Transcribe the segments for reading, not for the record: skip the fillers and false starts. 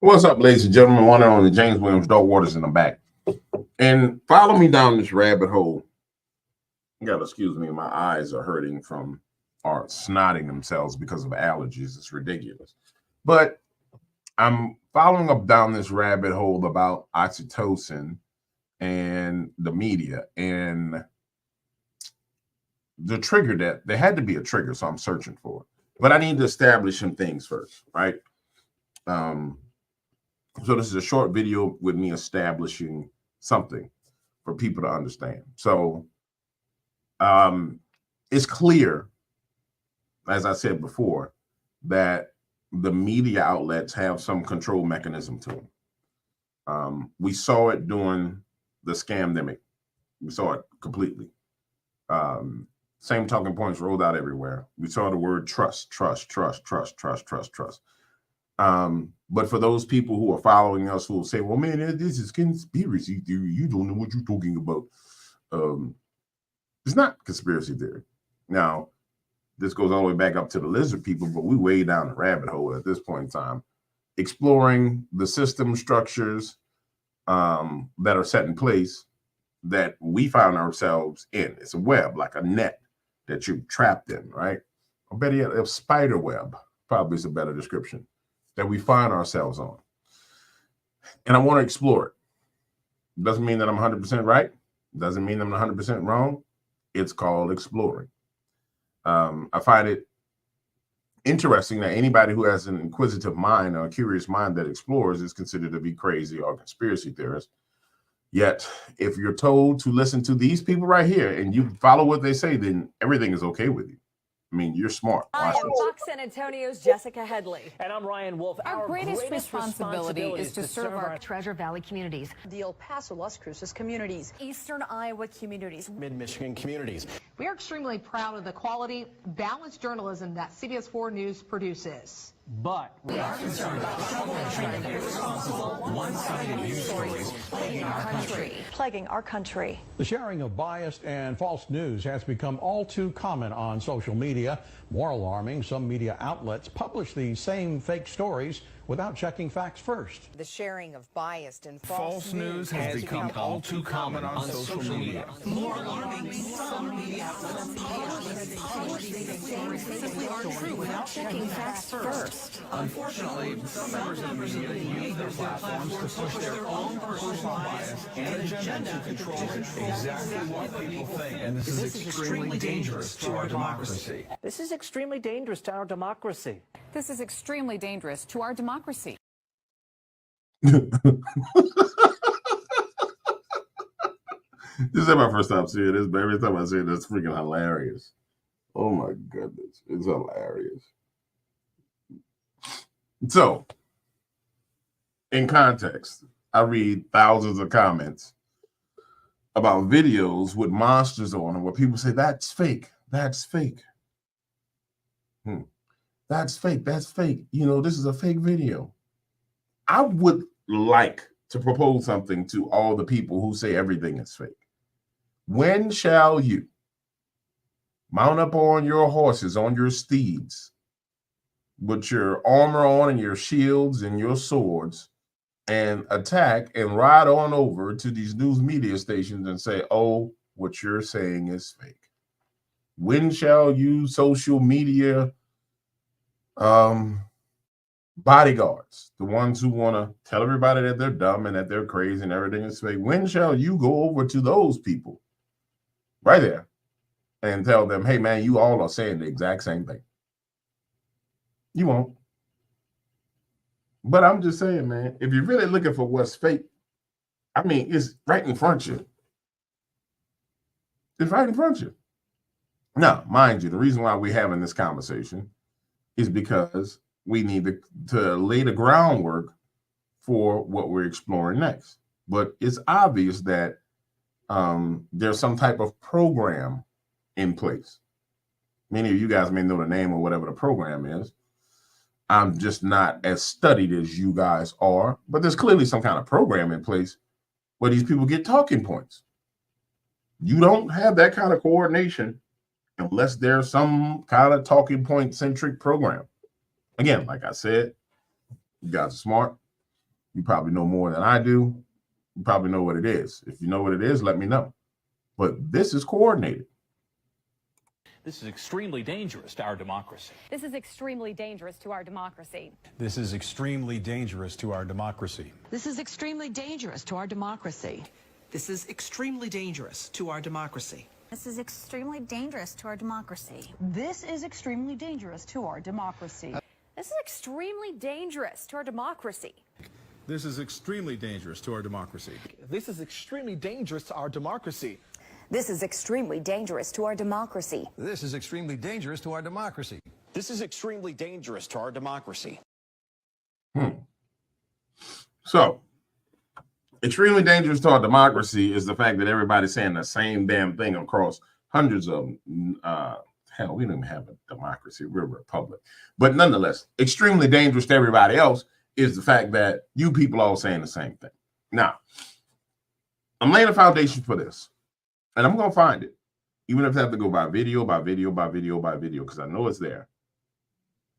What's up, ladies and gentlemen? One and only James Williams, Dog Waters in the back. And follow me down this rabbit hole. You gotta excuse me, my eyes are hurting from or snotting themselves because of allergies. It's ridiculous. But I'm following up down this rabbit hole about oxytocin and the media and the trigger that there had to be a trigger, so I'm searching for it. But I need to establish some things first, right? So this is a short video with me establishing something for people to understand. So it's clear, as I said before, that the media outlets have some control mechanism to them. We saw it during the scamdemic. We saw it completely. Same talking points rolled out everywhere. We saw the word trust. But for those people who are following us who will say, well, man, this is conspiracy theory. You don't know what you're talking about. It's not conspiracy theory. Now, this goes all the way back up to the lizard people, but we way down the rabbit hole at this point in time, exploring the system structures that are set in place that we found ourselves in. It's a web, like a net that you're trapped in, right? Or better yet, a spider web, probably is a better description, that we find ourselves on. And I want to explore it. Doesn't mean that I'm 100% right. Doesn't mean I'm 100% wrong. It's called exploring. I find it interesting that anybody who has an inquisitive mind or a curious mind that explores is considered to be crazy or conspiracy theorist. Yet, if you're told to listen to these people right here and you follow what they say, then everything is okay with you. I mean, you're smart. Hi, I'm Fox San Antonio's Jessica Headley. And I'm Ryan Wolf. Our greatest responsibility is to serve our Treasure Valley communities, the El Paso, Las Cruces communities, Eastern Iowa communities, Mid-Michigan communities. we are extremely proud of the quality, balanced journalism that CBS 4 News produces. But we are concerned about the trouble and trend of irresponsible, one-sided news stories plaguing our country. The sharing of biased and false news has become all too common on social media. More alarming, some media outlets publish these same fake stories without checking facts first. The sharing of biased and false news has become all too common on social media. More alarming, some media outlets publish these same fake stories without checking facts first. Unfortunately, some members of the media use their platforms to push their own personal bias and agenda to control exactly what people think. And this is extremely dangerous to our democracy. this is extremely dangerous to our democracy. This is extremely dangerous to our democracy. This is my first time seeing this, but every time I see it, it's freaking hilarious. Oh my goodness, it's hilarious. So, in context, I read thousands of comments about videos with monsters on them where people say, that's fake, that's fake. That's fake, that's fake. You know, this is a fake video. I would like to propose something to all the people who say everything is fake. When shall you mount up on your horses, on your steeds, with your armor on and your shields and your swords, and attack and ride on over to these news media stations and say, oh, what you're saying is fake? When shall you social media bodyguards, the ones who want to tell everybody that they're dumb and that they're crazy and everything is fake, when shall you go over to those people right there and tell them, hey man, you all are saying the exact same thing? You won't. But I'm just saying, man, if you're really looking for what's fake, I mean, it's right in front of you. It's right in front of you. Now, mind you, the reason why we're having this conversation is because we need to lay the groundwork for what we're exploring next. But it's obvious that there's some type of program in place. Many of you guys may know the name or whatever the program is. I'm just not as studied as you guys are, but there's clearly some kind of program in place where these people get talking points. You don't have that kind of coordination unless there's some kind of talking point centric program. Again, like I said, you guys are smart. You probably know more than I do. You probably know what it is. If you know what it is, let me know. But this is coordinated. This is extremely dangerous to our democracy. This is extremely dangerous to our democracy. This is extremely dangerous to our democracy. This is extremely dangerous to our democracy. This is extremely dangerous to our democracy. This is extremely dangerous to our democracy. This is extremely dangerous to our democracy. This is extremely dangerous to our democracy. This is extremely dangerous to our democracy. This is extremely dangerous to our democracy. This is extremely dangerous to our democracy. This is extremely dangerous to our democracy. This is extremely dangerous to our democracy. So, extremely dangerous to our democracy is the fact that everybody's saying the same damn thing across hundreds of them. Hell, we don't even have a democracy. We're a republic. But nonetheless, extremely dangerous to everybody else is the fact that you people all saying the same thing. Now, I'm laying a foundation for this. And I'm going to find it, even if I have to go by video, because I know it's there.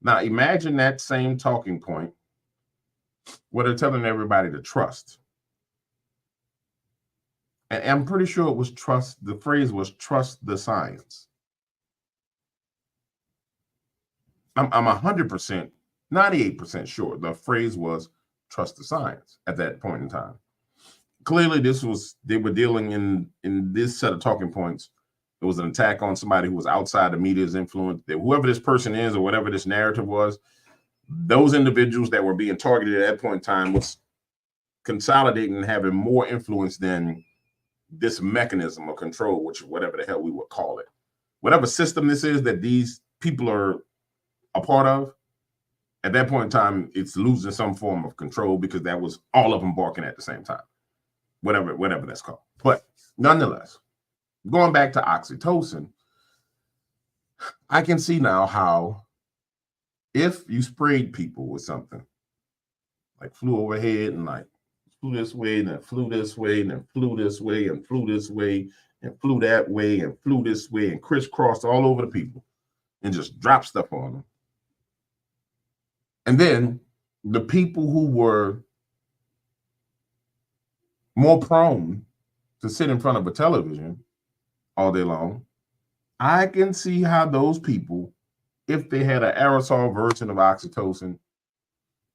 Now, imagine that same talking point where they're telling everybody to trust. And I'm pretty sure it was trust. The phrase was trust the science. I'm 100%, 98% sure the phrase was trust the science at that point in time. Clearly, they were dealing in this set of talking points. It was an attack on somebody who was outside the media's influence. That whoever this person is or whatever this narrative was, those individuals that were being targeted at that point in time was consolidating and having more influence than this mechanism of control, which whatever the hell we would call it. Whatever system this is that these people are a part of, at that point in time, it's losing some form of control because that was all of them barking at the same time. Whatever that's called. But nonetheless, going back to oxytocin, I can see now how if you sprayed people with something, like flew overhead and like flew this way, and then flew this way, and then flew this way, and flew this way, and flew that way, and flew this way, and crisscrossed all over the people, and just dropped stuff on them. And then the people who were more prone to sit in front of a television all day long, I can see how those people, if they had an aerosol version of oxytocin,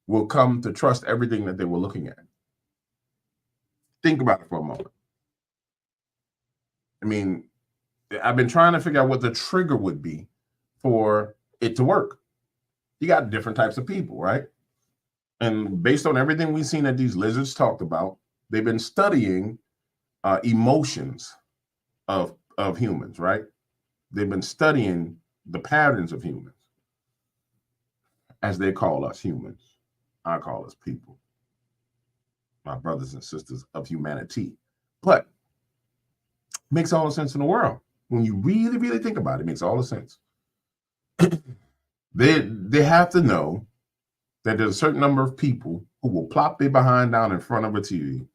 will come to trust everything that they were looking at. Think about it for a moment. I mean, I've been trying to figure out what the trigger would be for it to work. You got different types of people, right? And based on everything we've seen that these lizards talked about, they've been studying emotions of humans, right? They've been studying the patterns of humans, as they call us humans. I call us people, my brothers and sisters of humanity. But it makes all the sense in the world. When you really, really think about it, it makes all the sense. They have to know that there's a certain number of people who will plop their behind down in front of a TV.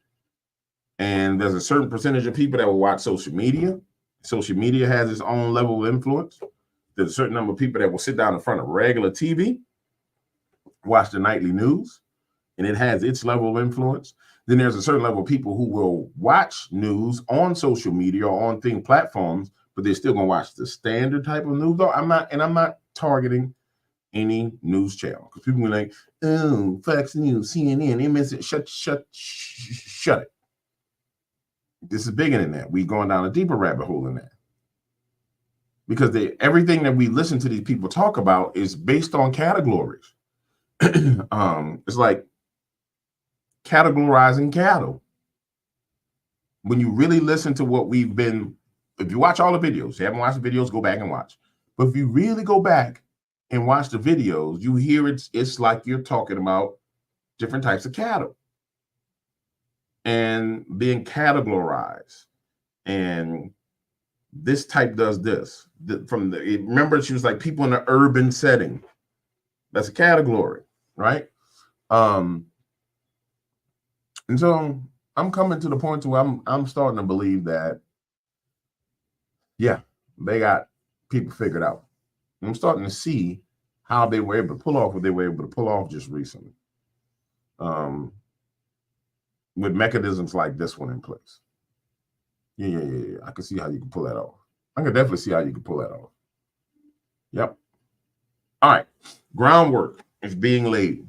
And there's a certain percentage of people that will watch social media. Social media has its own level of influence. There's a certain number of people that will sit down in front of regular TV, watch the nightly news, and it has its level of influence. Then there's a certain level of people who will watch news on social media or on platforms, but they're still gonna watch the standard type of news. Though I'm not targeting any news channel because people are like, oh, Fox News, CNN, MSN, shut it. This is bigger than that. We're going down a deeper rabbit hole than that. Because everything that we listen to these people talk about is based on categories. It's like categorizing cattle. When you really listen to what we've been, if you watch all the videos, you haven't watched the videos, go back and watch. But if you really go back and watch the videos, you hear it's like you're talking about different types of cattle and being categorized. And this type does this. Remember, she was like people in an urban setting. That's a category, right? And so I'm coming to the point to where I'm starting to believe that, yeah, they got people figured out. I'm starting to see how they were able to pull off what they were able to pull off just recently. with mechanisms like this one in place. Yeah. I can see how you can pull that off. I can definitely see how you can pull that off. Yep. All right. Groundwork is being laid.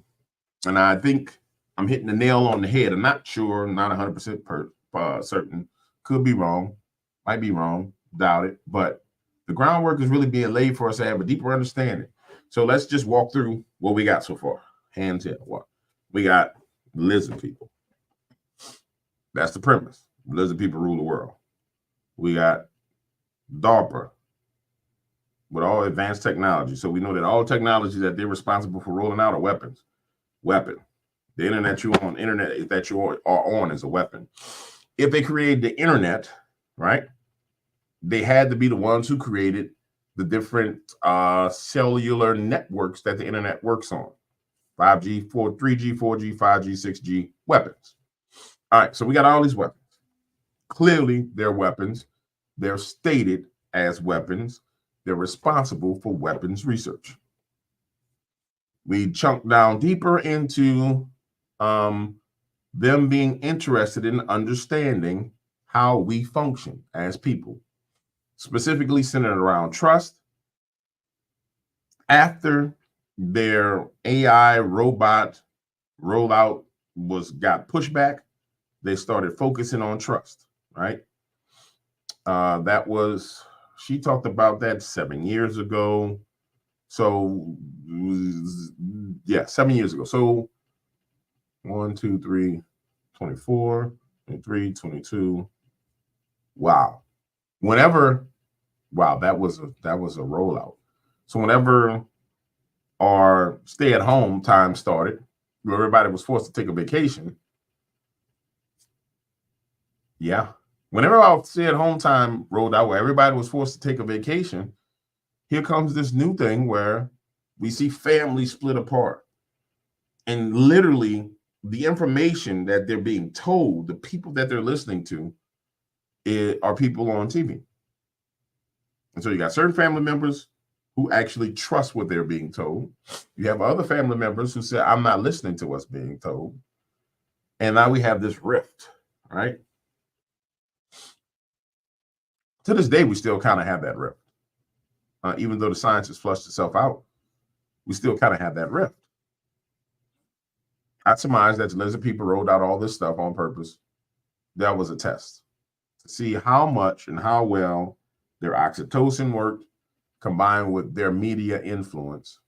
And I think I'm hitting the nail on the head. I'm not sure. I'm not 100% certain. Could be wrong. Might be wrong. Doubt it. But the groundwork is really being laid for us to have a deeper understanding. So let's just walk through what we got so far. Hands here. What? We got lizard people. That's the premise. Lizard people rule the world. We got DARPA with all advanced technology. So we know that all technology that they're responsible for rolling out are weapons. Weapon. The internet that you are on is a weapon. If they created the internet, right, they had to be the ones who created the different cellular networks that the internet works on. 5G, 3G, 4G, 5G, 6G, weapons. All right, so we got all these weapons. Clearly, they're weapons. They're stated as weapons. They're responsible for weapons research. We chunk down deeper into them being interested in understanding how we function as people, specifically centered around trust. After their AI robot rollout got pushed back, they started focusing on trust, right? She talked about that 7 years ago. So yeah, 7 years ago. So 1, 2, 3, 24, 23, 22. Wow. That was a rollout. So whenever our stay-at-home time started, where everybody was forced to take a vacation. Yeah. Whenever our stay-at-home time rolled out, where everybody was forced to take a vacation, here comes this new thing where we see families split apart. And literally, the information that they're being told, the people that they're listening to, are people on TV. And so you got certain family members who actually trust what they're being told. You have other family members who say, I'm not listening to what's being told. And now we have this rift, right? To this day, we still kind of have that rift. Even though the science has flushed itself out, we still kind of have that rift. I surmise that the lizard people rolled out all this stuff on purpose. That was a test to see how much and how well their oxytocin worked, combined with their media influence.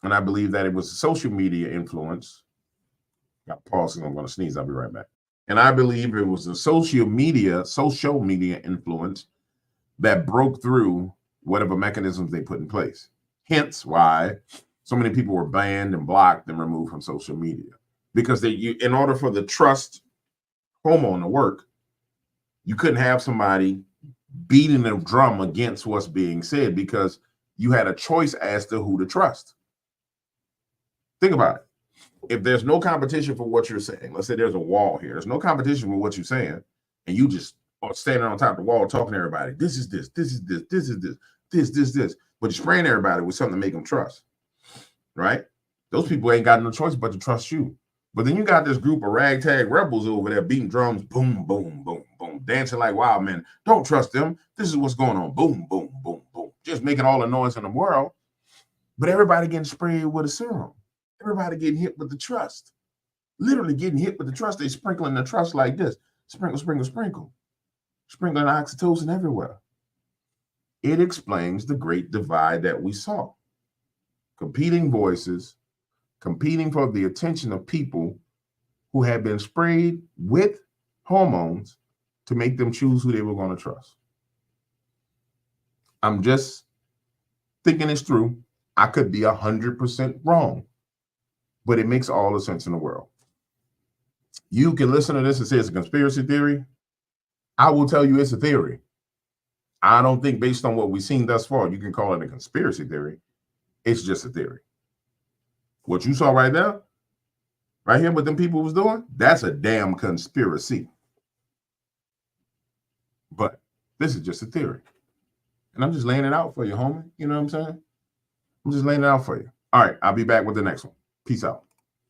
And I believe that it was social media influence. Got pause because I'm going to sneeze. I'll be right back. And I believe it was the social media influence that broke through whatever mechanisms they put in place. Hence why so many people were banned and blocked and removed from social media. Because in order for the trust hormone to work, you couldn't have somebody beating the drum against what's being said, because you had a choice as to who to trust. Think about it. If there's no competition for what you're saying, let's say there's a wall here, there's no competition with what you're saying, and you just are standing on top of the wall talking to everybody. This is this, this is this, this is this, but you're spraying everybody with something to make them trust, right? Those people ain't got no choice but to trust you. But then you got this group of ragtag rebels over there beating drums, boom, boom, boom, boom, dancing like wild men. Don't trust them. This is what's going on. Boom, boom, boom, boom. Just making all the noise in the world. But everybody getting sprayed with a serum. Everybody getting hit with the trust. Literally getting hit with the trust. They sprinkling the trust like this. Sprinkle, sprinkle, sprinkle. Sprinkling oxytocin everywhere. It explains the great divide that we saw. Competing voices, competing for the attention of people who had been sprayed with hormones to make them choose who they were going to trust. I'm just thinking this through. I could be 100% wrong, but it makes all the sense in the world. You can listen to this and say it's a conspiracy theory. I will tell you it's a theory. I don't think, based on what we've seen thus far, you can call it a conspiracy theory. It's just a theory. What you saw right there, right here, what them people was doing, that's a damn conspiracy. But this is just a theory. And I'm just laying it out for you, homie. You know what I'm saying? I'm just laying it out for you. All right, I'll be back with the next one. Peace out.